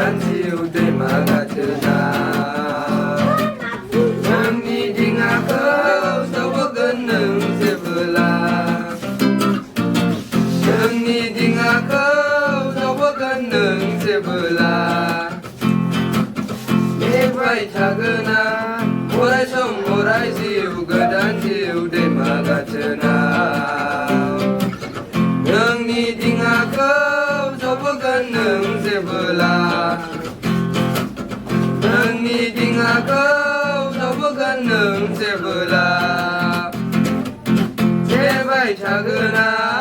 गोदान जिउ दैमा गाथोना नोंनि दिङाखौ जावबोगोन नों जेबोला नोंनि दिङाखौ जावबोगोन नों जेबोला नेबाय थागोन आं अराय सम अराय जिउ गोदान जिउ दैमा गाथोनाव नोंनि दिङाखौ जावबोगोन नों जेबोला नोंनि दिङाखौ जावबोगोन नों जेबोला नेबाय थागोन आं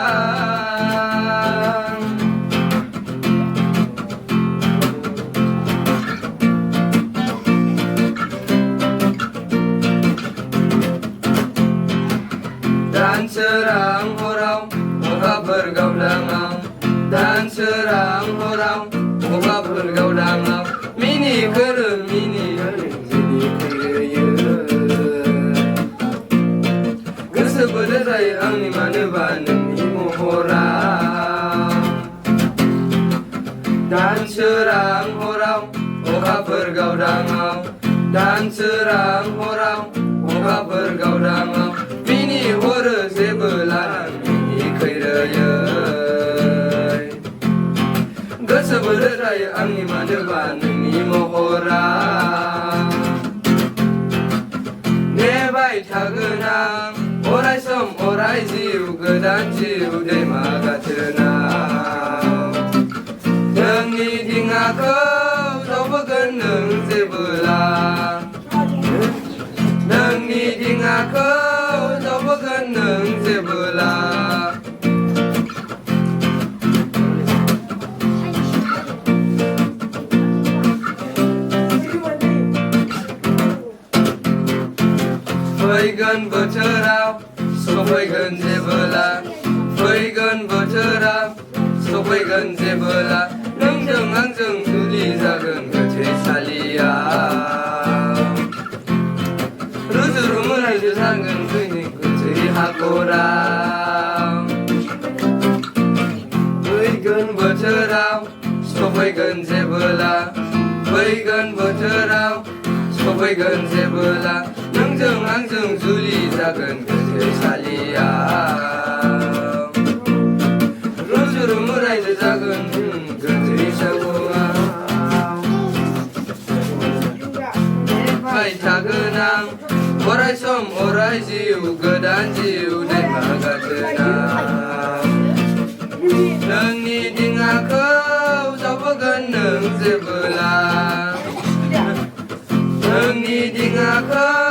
dan serang haraw moga bergaudangau dan serang haraw moga bergaudangau mini kereng jadi kaya goso bodoh आंनि मानोबा नोंनि महराव dan serang haraw moga bergaudangau dan serang haraw moga bergaudangau mini horo जेबोला नोंनि खैरोयै गोसो बोलो जायो आंनि मानोबा नोंनि महराव नेबाय थागोन आं अराय सम अराय जिउ गोदान जिउ दैमा गाथोनाव नोंनि दिङाखौ जावबोगोन नों जेबोला नोंनि दिङाखौ जावबोगोन नों जेबोला फैगोन बोथोराव सफैगोन जेबोला फैगोन बोथोराव सफैगोन जेबोला नोंजों आंजों जुलि जागोन गोथैसालियाव रुजु रुमु रायजो जागोन जोंनि गोथै हाखराव फैगोन बोथोराव सफैगोन जेबोला फैगोन बोथोराव सफैगोन जेबोला नोंजों आंजों जुलि जागोन गोथैसालियाव रुजु रुमु रायजो जागोन गोथै सावआव नेबाय थागोन आं अराय सम अराय जिउ गोदान जिउ दैमा गाथोनाव नोंनि दिङाखौ जावबोगोन नों जेबोला नोंनि दिङाखौ